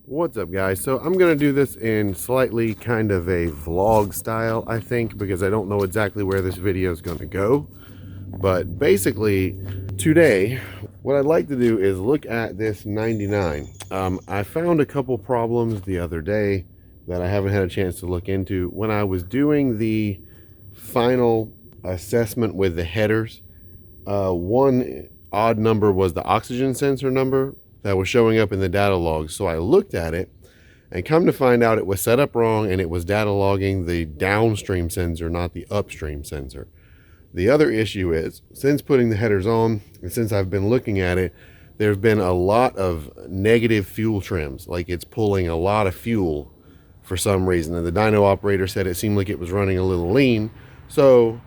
What's up, guys? So I'm gonna do this in slightly kind of a vlog style, I think, because I don't know exactly where this video is going to go. But basically today what I'd like to do is look at this 99. I found a couple problems the other day that I haven't had a chance to look into. When I was doing the final assessment with the headers, one odd number was the oxygen sensor number that was showing up in the data logs. So I looked at it and come to find out it was set up wrong, and it was data logging the downstream sensor, not the upstream sensor. The other issue is, since putting the headers on and since I've been looking at it, there's been a lot of negative fuel trims, like it's pulling a lot of fuel for some reason. And the dyno operator said it seemed like it was running a little lean. So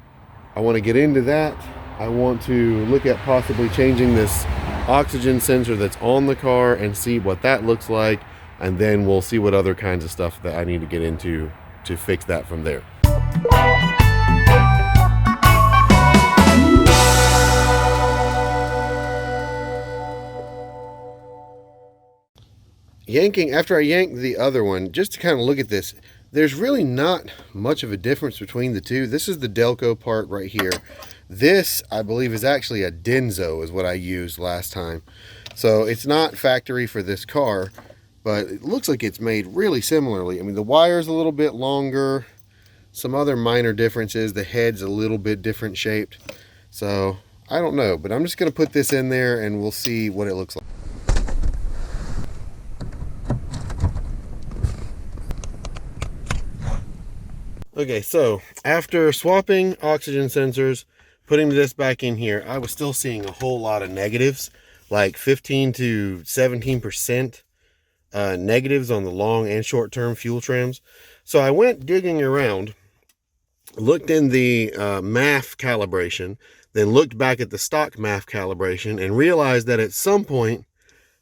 I want to get into that. I want to look at possibly changing this oxygen sensor that's on the car and see what that looks like, and then we'll see what other kinds of stuff that I need to get into to fix that from there. After I yanked the other one, just to kind of look at this, there's really not much of a difference between the two. This is the Delco part right here. This, I believe, is actually a Denso, is what I used last time. So it's not factory for this car, but it looks like it's made really similarly. I mean, the wire's a little bit longer, some other minor differences. The head's a little bit different shaped. So I don't know, but I'm just going to put this in there and we'll see what it looks like. Okay, so after swapping oxygen sensors, putting this back in here, I was still seeing a whole lot of negatives, like 15 to 17% negatives on the long and short-term fuel trims. So I went digging around, looked in the MAF calibration, then looked back at the stock MAF calibration and realized that at some point,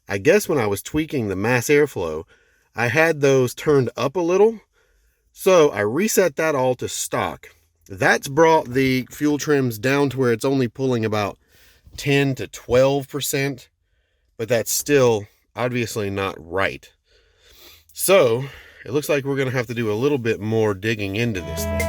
I guess when I was tweaking the mass airflow, I had those turned up a little. So I reset that all to stock. That's brought the fuel trims down to where it's only pulling about 10 to 12%, but that's still obviously not right. So it looks like we're going to have to do a little bit more digging into this thing.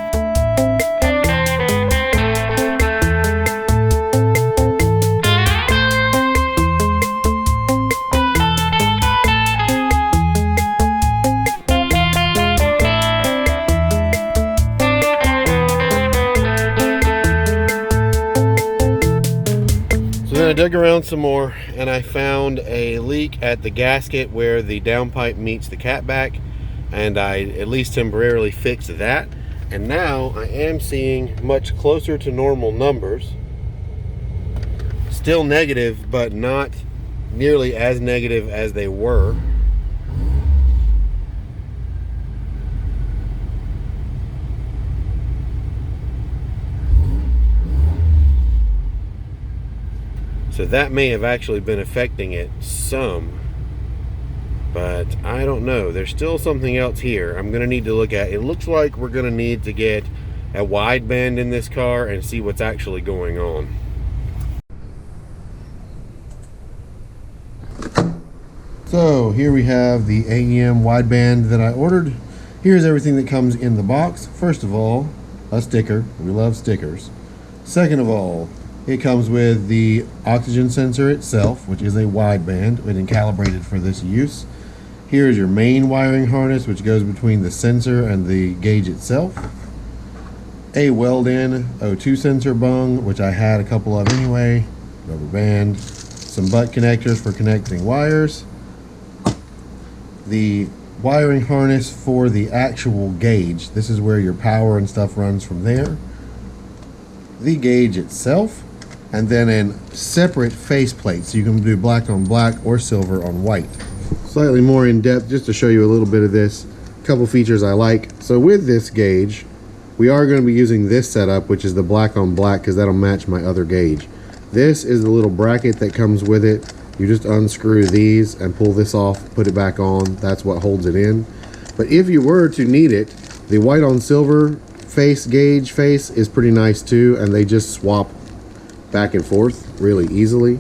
I dug around some more and I found a leak at the gasket where the downpipe meets the catback, and I at least temporarily fixed that, and now I am seeing much closer to normal numbers. Still negative, but not nearly as negative as they were. So that may have actually been affecting it some, but I don't know. There's still something else here I'm going to need to look at. It looks like we're going to need to get a wideband in this car and see what's actually going on. So here we have the AEM wideband that I ordered. Here's everything that comes in the box. First of all, a sticker. We love stickers. Second of all, it comes with the oxygen sensor itself, which is a wideband and calibrated for this use. Here's your main wiring harness, which goes between the sensor and the gauge itself. A weld-in O2 sensor bung, which I had a couple of anyway. Rubber band. Some butt connectors for connecting wires. The wiring harness for the actual gauge. This is where your power and stuff runs from there. The gauge itself. And then in separate face plates, so you can do black on black or silver on white. Slightly more in depth, just to show you a little bit of this. A couple features I like. So with this gauge, we are going to be using this setup, which is the black on black, because that'll match my other gauge. This is the little bracket that comes with it. You just unscrew these and pull this off, put it back on. That's what holds it in. But if you were to need it, the white on silver face gauge face is pretty nice too, and they just swap back and forth really easily.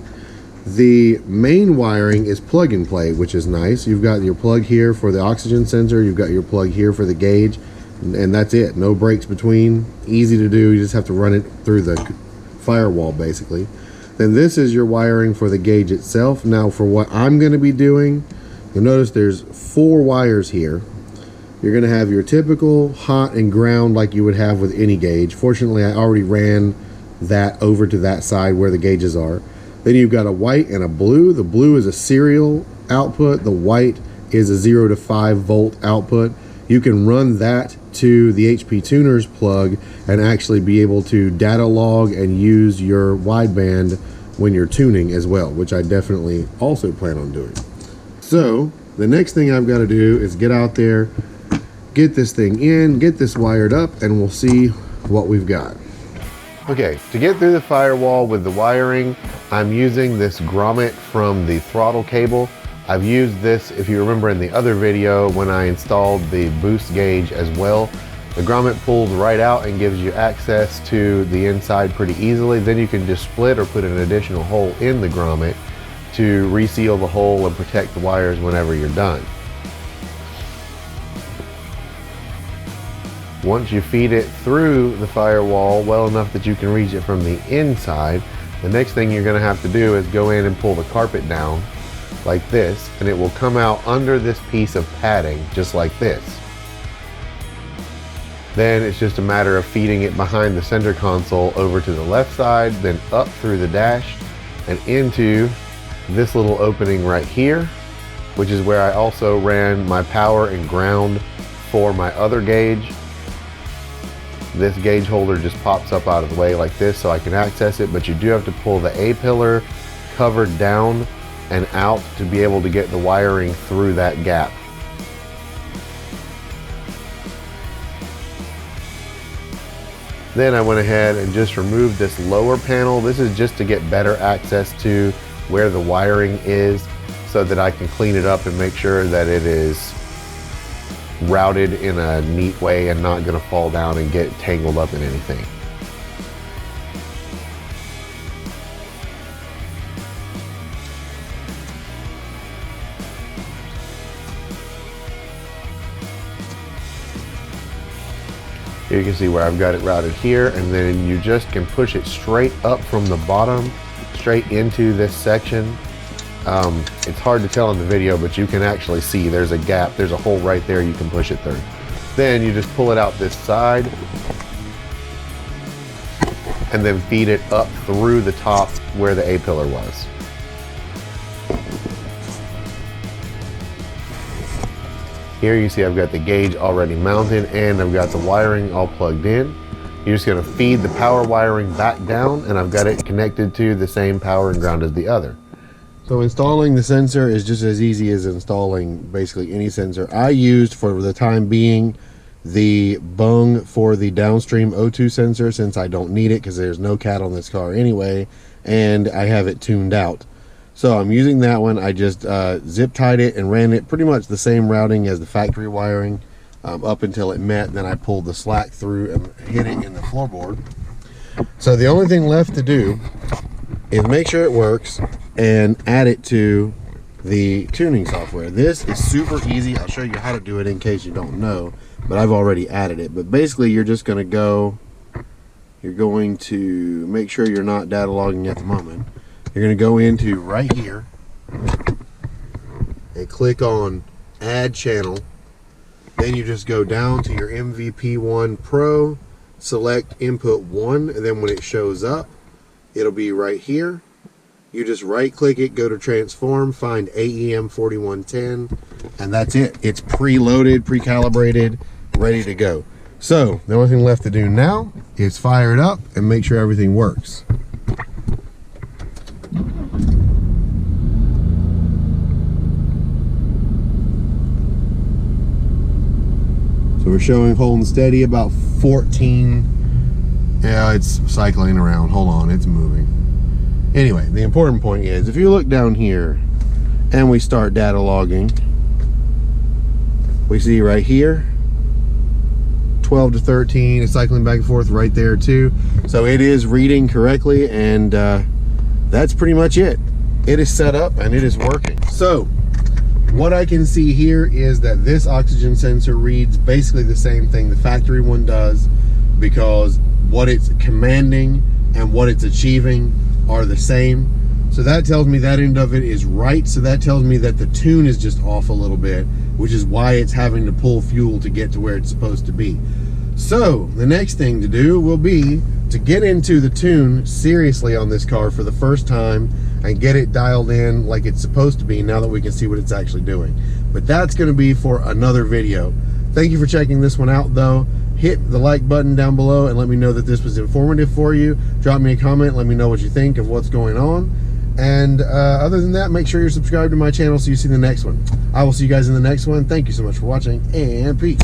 The main wiring is plug and play, which is nice. You've got your plug here for the oxygen sensor, you've got your plug here for the gauge, and that's it. No breaks between, easy to do. You just have to run it through the firewall basically. Then this is your wiring for the gauge itself. Now for what I'm going to be doing, you'll notice there's 4 wires here. You're going to have your typical hot and ground like you would have with any gauge. Fortunately, I already ran that over to that side where the gauges are. Then you've got a white and a blue. The blue is a serial output. The white is a 0 to 5 volt output. You can run that to the HP Tuners plug and actually be able to data log and use your wideband when you're tuning as well, which I definitely also plan on doing. So the next thing I've got to do is get out there, get this thing in, get this wired up, and we'll see what we've got. Okay, to get through the firewall with the wiring, I'm using this grommet from the throttle cable. I've used this, if you remember in the other video, when I installed the boost gauge as well. The grommet pulls right out and gives you access to the inside pretty easily. Then you can just split or put an additional hole in the grommet to reseal the hole and protect the wires whenever you're done. Once you feed it through the firewall well enough that you can reach it from the inside, the next thing you're going to have to do is go in and pull the carpet down like this, and it will come out under this piece of padding just like this. Then it's just a matter of feeding it behind the center console over to the left side, then up through the dash and into this little opening right here, which is where I also ran my power and ground for my other gauge. This gauge holder just pops up out of the way like this so I can access it, but you do have to pull the A pillar covered down and out to be able to get the wiring through that gap. Then I went ahead and just removed this lower panel. This is just to get better access to where the wiring is so that I can clean it up and make sure that it is routed in a neat way and not going to fall down and get tangled up in anything. Here you can see where I've got it routed here, and then you just can push it straight up from the bottom straight into this section. It's hard to tell in the video, but you can actually see there's a gap, there's a hole right there you can push it through. Then you just pull it out this side and then feed it up through the top where the A pillar was. Here you see I've got the gauge already mounted and I've got the wiring all plugged in. You're just going to feed the power wiring back down, and I've got it connected to the same power and ground as the other. So installing the sensor is just as easy as installing basically any sensor. I used for the time being the bung for the downstream O2 sensor, since I don't need it because there's no cat on this car anyway, and I have it tuned out. So I'm using that one. I just zip tied it and ran it pretty much the same routing as the factory wiring up until it met. Then I pulled the slack through and hit it in the floorboard. So the only thing left to do is make sure it works and add it to the tuning software. This is super easy. I'll show you how to do it in case you don't know, but I've already added it. But basically you're just going to make sure you're not data logging at the moment. You're going to go into right here and click on add channel. Then you just go down to your MVP1 Pro, select input 1, and then when it shows up, it'll be right here. You just right click it, go to transform, find AEM 4110, and that's it. It's preloaded, pre-calibrated, ready to go. So the only thing left to do now is fire it up and make sure everything works. So we're showing holding steady about 14. Yeah, it's cycling around. Hold on, it's moving. Anyway, the important point is if you look down here and we start data logging, we see right here 12 to 13. It's cycling back and forth right there too. So it is reading correctly, and that's pretty much it. it is set up and it is working. So what I can see here is that this oxygen sensor reads basically the same thing the factory one does, because what it's commanding and what it's achieving are the same. So that tells me that end of it is right. So that tells me that the tune is just off a little bit, which is why it's having to pull fuel to get to where it's supposed to be. So the next thing to do will be to get into the tune seriously on this car for the first time and get it dialed in like it's supposed to be, now that we can see what it's actually doing. But that's going to be for another video. Thank you for checking this one out though. Hit the like button down below and let me know that this was informative for you. Drop me a comment, let me know what you think of what's going on. And other than that, make sure you're subscribed to my channel so you see the next one. I will see you guys in the next one. Thank you so much for watching, and peace.